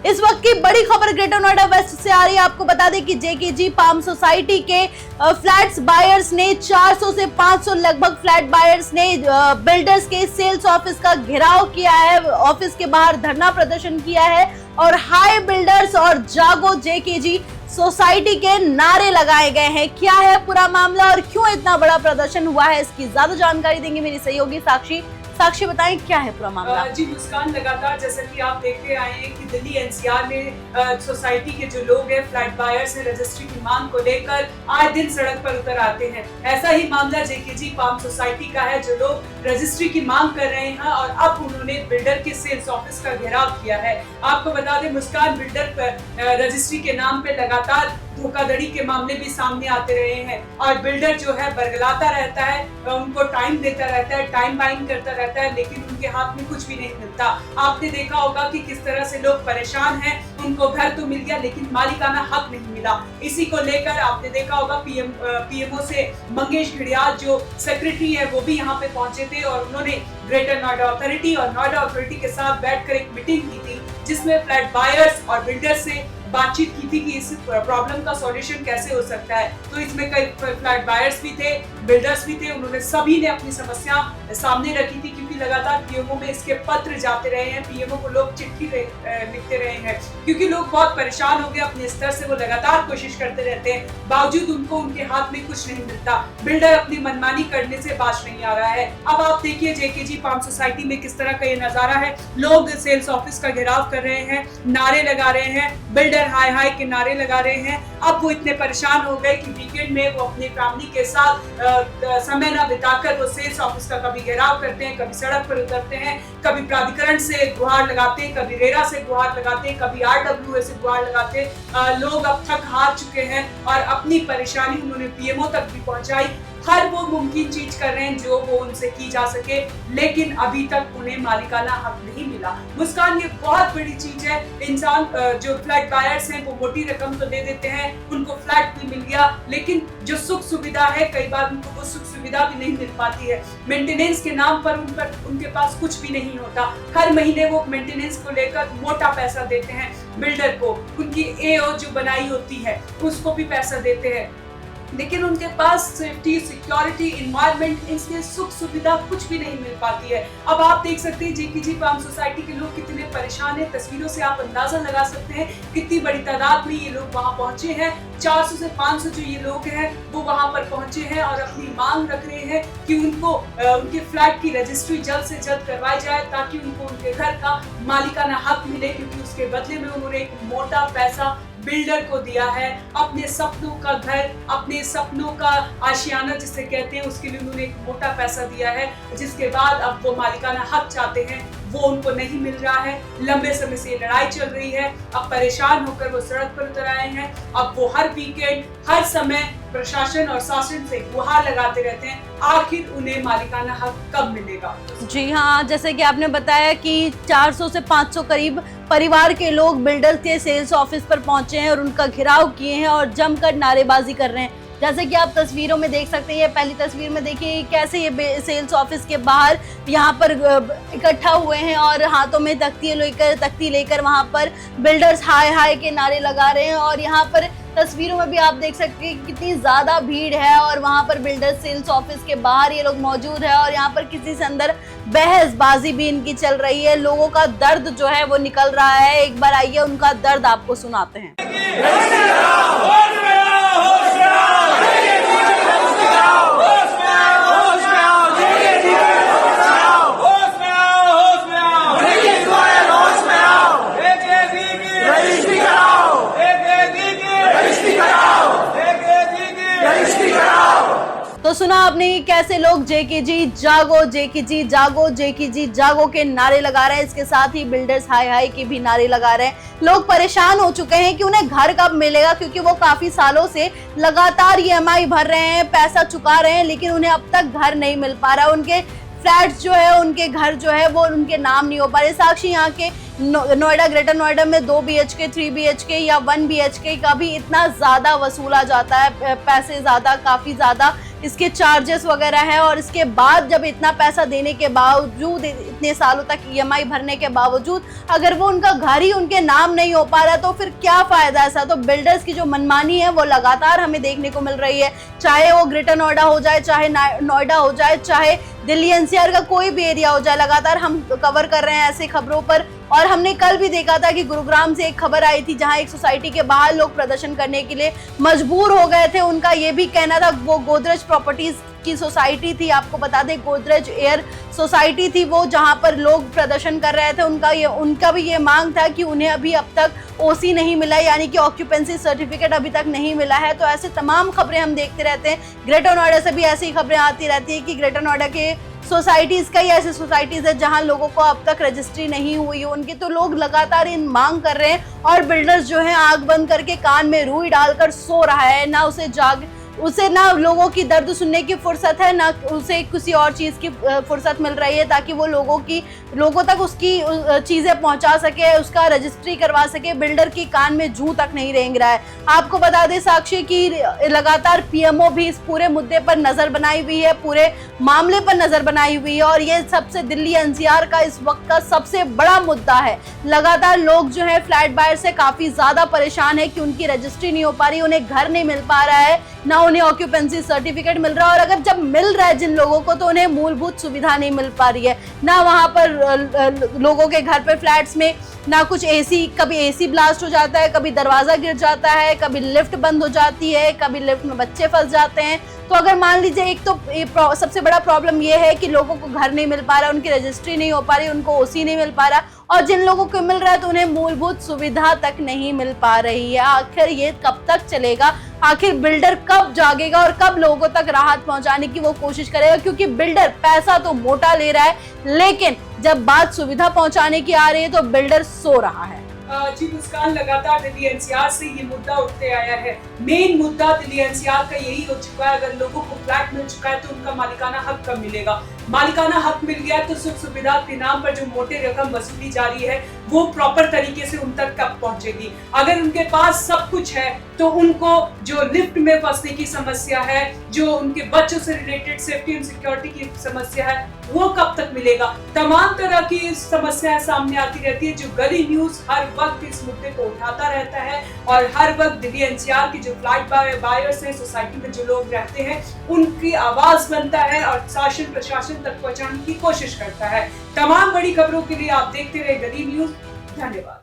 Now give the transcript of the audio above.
इस वक्त की बड़ी खबर ग्रेटर नोएडा वेस्ट से आ रही है। आपको बता दें कि जेकेजी पाम सोसाइटी के फ्लैट्स बायर्स ने 400 से 500 लगभग फ्लैट बायर्स ने बिल्डर्स के सेल्स ऑफिस का घेराव किया है, ऑफिस के बाहर धरना प्रदर्शन किया है और हाई बिल्डर्स और जागो जेकेजी सोसाइटी के नारे लगाए गए हैं। क्या है पूरा मामला और क्यों इतना बड़ा प्रदर्शन हुआ है, इसकी ज्यादा जानकारी देंगे मेरी सहयोगी साक्षी। साक्षी बताएं क्या है पूरा मामला। जी मुस्कान, लगातार जैसा कि आप देखते आए हैं कि दिल्ली एनसीआर में सोसाइटी के जो लोग हैं, फ्लैट बायर्स हैं, रजिस्ट्री की मांग को लेकर आए दिन सड़क पर उतर आते हैं। ऐसा ही मामला जेकेजी पाम सोसाइटी का है, जो लोग रजिस्ट्री की मांग कर रहे हैं और अब उन्होंने बिल्डर के सेल्स ऑफिस का घेराव किया है। आपको बता दें मुस्कान, बिल्डर पर रजिस्ट्री के नाम पे लगातार धोखाधड़ी के मामले भी सामने आते रहे हैं और बिल्डर जो है बरगलाता रहता है, उनको टाइम देता रहता है, टाइम बाइंग करता रहता है, लेकिन उनके हाथ में कुछ भी नहीं मिलता। आपने देखा होगा कि किस तरह से लोग परेशान हैं, उनको घर तो मिल गया लेकिन मालिकाना हक नहीं मिला। इसी को लेकर आपने देखा होगा पीएमओ से मंगेश घड़ियाल जो सेक्रेटरी है वो भी यहाँ पे पहुंचे थे और उन्होंने ग्रेटर नोएडा अथॉरिटी और नोएडा अथॉरिटी के साथ बैठकर एक मीटिंग की थी, जिसमें फ्लैट बायर्स और बिल्डर से बातचीत की थी कि इस प्रॉब्लम का सॉल्यूशन कैसे हो सकता है। तो इसमें कई फ्लैट बायर्स भी थे, बिल्डर्स भी थे, उन्होंने सभी ने अपनी समस्या सामने रखी थी, क्योंकि लगातार पीएमओ में इसके पत्र जाते रहे हैं, पीएमओ को लोग चिट्ठी लिखते रहे हैं, क्योंकि लोग बहुत परेशान हो गए। अपने स्तर से वो लगातार कोशिश करते रहते हैं, बावजूद उनको उनके हाथ में कुछ नहीं मिलता। बिल्डर अपनी मनमानी करने से बाज नहीं आ रहा है। अब आप देखिए जेकेजी पाम सोसाइटी में किस तरह का ये नजारा है। लोग सेल्स ऑफिस का घेराव कर रहे हैं, नारे लगा रहे हैं, बिल्डर हाय हाय के नारे लगा रहे हैं। अब वो इतने परेशान हो गए कि वीकेंड में वो अपनी फैमिली के साथ समय ना बिताकर वो सेल्स ऑफिस का कभी घेराव करते हैं, कभी सड़क पर उतरते हैं, कभी प्राधिकरण से गुहार लगाते हैं, कभी रेरा से गुहार लगाते हैं, कभी आरडब्ल्यूए से गुहार लगाते हैं। लोग अब थक हार चुके हैं और अपनी परेशानी उन्होंने पीएमओ तक भी पहुंचाई। हर वो मुमकिन चीज कर रहे हैं जो वो उनसे की जा सके, लेकिन अभी तक उन्हें मालिकाना हक नहीं मिला। मुस्कान, ये बहुत बड़ी चीज है। इंसान जो फ्लैट बायर्स हैं वो मोटी रकम तो दे देते हैं, उनको फ्लैट भी मिल गया, लेकिन जो सुख सुविधा है कई बार उनको वो सुख सुविधा भी नहीं मिल पाती है। मेंटेनेंस के नाम पर उनके पास कुछ भी नहीं होता। हर महीने वो मेंटेनेंस को लेकर मोटा पैसा देते हैं बिल्डर को, उनकी एओ जो बनाई होती है उसको भी पैसा देते हैं, लेकिन उनके पास सेफ्टी, सिक्योरिटी, इन्वायरमेंट, इसके सुख सुविधा कुछ भी नहीं मिल पाती है। अब आप देख सकते हैं जेकेजी पाम सोसाइटी के लोग कितने परेशान हैं। तस्वीरों से आप अंदाजा लगा सकते हैं कितनी बड़ी तादाद में ये लोग वहां पहुंचे हैं। 400 से 500 जो ये लोग हैं वो वहां पर पहुंचे हैं और अपनी मांग रख रहे हैं कि उनको उनके फ्लैट की रजिस्ट्री जल्द से जल्द करवाई जाए, ताकि उनको उनके घर का मालिकाना हक मिले, क्योंकि उसके बदले में उन्होंने एक मोटा पैसा बिल्डर को दिया है। अपने सपनों का घर, अपने सपनों का आशियाना जिसे कहते हैं, उसके लिए उन्होंने एक मोटा पैसा दिया है, जिसके बाद अब वो मालिकाना हक चाहते हैं, वो उनको नहीं मिल रहा है। लंबे समय से ये लड़ाई चल रही है। अब परेशान होकर वो सड़क पर उतर आए हैं। अब वो हर वीकेंड, हर समय प्रशासन और शासन से गुहार लगाते रहते हैं, आखिर उन्हें मालिकाना हक कब मिलेगा। जी हाँ, जैसे कि आपने बताया कि 400 से 500 करीब परिवार के लोग बिल्डर्स के सेल्स ऑफिस पर पहुंचे हैं और उनका घेराव किए हैं और जमकर नारेबाजी कर रहे हैं। जैसे कि आप तस्वीरों में देख सकते हैं, ये पहली तस्वीर में देखिए कैसे ये सेल्स ऑफिस के बाहर यहाँ पर इकट्ठा हुए हैं और हाथों में तख्ती लेकर वहाँ पर बिल्डर्स हाय हाय के नारे लगा रहे हैं। और यहाँ पर तस्वीरों में भी आप देख सकते हैं कितनी ज्यादा भीड़ है और वहाँ पर बिल्डर्स सेल्स ऑफिस के बाहर ये लोग मौजूद है और यहाँ पर किसी से अंदर बहसबाजी भी इनकी चल रही है। लोगों का दर्द जो है वो निकल रहा है। एक बार आइए उनका दर्द आपको सुनाते हैं। तो सुना आपने कैसे लोग जेकेजी जागो, जेकेजी जागो, जेकेजी जागो के नारे लगा रहे हैं। इसके साथ ही बिल्डर्स हाय हाय के भी नारे लगा रहे हैं। लोग परेशान हो चुके हैं कि उन्हें घर कब मिलेगा, क्योंकि वो काफी सालों से लगातार ईएमआई भर रहे हैं, पैसा चुका रहे हैं, लेकिन उन्हें अब तक घर नहीं मिल पा रहा। उनके फ्लैट्स जो है, उनके घर जो है वो उनके नाम नहीं हो पा रहे। साक्षी, यहाँ के नोएडा, ग्रेटर नोएडा में 2 BHK, 3 BHK या 1 BHK का भी इतना ज्यादा वसूला जाता है, पैसे ज्यादा, काफी ज्यादा इसके चार्जेस वगैरह है। और इसके बाद जब इतना पैसा देने के बावजूद इतने सालों तक EMI भरने के बावजूद अगर वो उनका घर ही उनके नाम नहीं हो पा रहा है तो फिर क्या फायदा ऐसा। तो बिल्डर्स की जो मनमानी है वो लगातार हमें देखने को मिल रही है, चाहे वो ग्रेटर नोएडा हो जाए, चाहे नोएडा हो जाए, चाहे दिल्ली NCR का कोई भी एरिया हो जाए। लगातार हम कवर कर रहे हैं ऐसे खबरों पर। और हमने कल भी देखा था कि गुरुग्राम से एक खबर आई थी जहां एक सोसाइटी के बाहर लोग प्रदर्शन करने के लिए मजबूर हो गए थे। उनका ये भी कहना था, वो गोदरेज प्रॉपर्टीज की सोसाइटी थी, आपको बता दें गोदरेज एयर सोसाइटी थी वो, जहां पर लोग प्रदर्शन कर रहे थे। उनका भी ये मांग था कि उन्हें अभी अब तक OC नहीं मिला, यानी कि ऑक्यूपेंसी सर्टिफिकेट अभी तक नहीं मिला है। तो ऐसे तमाम खबरें हम देखते रहते हैं। ग्रेटर नोएडा से भी ऐसी खबरें आती रहती है कि ग्रेटर नोएडा के सोसाइटीज, कई ऐसे सोसाइटीज है जहां लोगों को अब तक रजिस्ट्री नहीं हुई है उनकी। तो लोग लगातार इन मांग कर रहे हैं और बिल्डर्स जो है आंख बंद करके कान में रुई डालकर सो रहा है। ना उसे ना लोगों की दर्द सुनने की फुर्सत है, ना उसे किसी और चीज की फुर्सत मिल रही है ताकि वो लोगों तक उसकी चीजें पहुंचा सके, उसका रजिस्ट्री करवा सके। बिल्डर की कान में जूं तक नहीं रेंग रहा है। आपको बता दें साक्षी की लगातार PMO भी इस पूरे मुद्दे पर नजर बनाई हुई है, पूरे मामले पर नजर बनाई हुई है। और ये सबसे दिल्ली NCR का इस वक्त का सबसे बड़ा मुद्दा है। लगातार लोग जो है फ्लैट बायर से काफी ज्यादा परेशान है कि उनकी रजिस्ट्री नहीं हो पा रही, उन्हें घर नहीं मिल पा रहा है, ना उन्हें ऑक्यूपेंसी सर्टिफिकेट मिल रहा है। और अगर जब मिल रहा है जिन लोगों को तो उन्हें मूलभूत सुविधा नहीं मिल पा रही है। ना वहां पर लोगों के घर पे फ्लैट्स में ना कुछ कभी AC ब्लास्ट हो जाता है, कभी दरवाजा गिर जाता है, कभी लिफ्ट बंद हो जाती है, कभी लिफ्ट में बच्चे फंस जाते हैं। तो अगर मान लीजिए एक तो सबसे बड़ा प्रॉब्लम ये है कि लोगों को घर नहीं मिल पा रहा, उनकी रजिस्ट्री नहीं हो पा रही, उनको OC नहीं मिल पा रहा, और जिन लोगों को मिल रहा है तो उन्हें मूलभूत सुविधा तक नहीं मिल पा रही है। आखिर ये कब तक चलेगा? आखिर बिल्डर कब जागेगा और कब लोगों तक राहत पहुंचाने की वो कोशिश करेगा? क्योंकि बिल्डर पैसा तो मोटा ले रहा है, लेकिन जब बात सुविधा पहुंचाने की आ रही है तो बिल्डर सो रहा है। जी मुस्कान, लगातार दिल्ली NCR से ये मुद्दा उठते आया है। मेन मुद्दा दिल्ली NCR का यही हो चुका है, अगर लोगों को फ्लैट मिल चुका है तो उनका मालिकाना हक कब मिलेगा। मालिकाना हक मिल गया तो सुख सुविधा के नाम पर जो मोटे रकम वसूली जा रही है वो प्रॉपर तरीके से उन तक कब पहुंचेगी। अगर उनके पास सब कुछ है तो उनको जो लिफ्ट में फंसने की समस्या है, जो उनके बच्चों से रिलेटेड सेफ्टी एंड सिक्योरिटी की समस्या है, वो कब तक मिलेगा। तमाम तरह की समस्याएं सामने आती रहती है। जो गली न्यूज हर वक्त इस मुद्दे को उठाता रहता है और हर वक्त दिल्ली NCR की जो फ्लैट बायर्स हैं, सोसाइटी में जो लोग रहते हैं, उनकी आवाज बनता है और शासन प्रशासन तक पहुंचाने की कोशिश करता है। तमाम बड़ी खबरों के लिए आप देखते रहे गली न्यूज। धन्यवाद।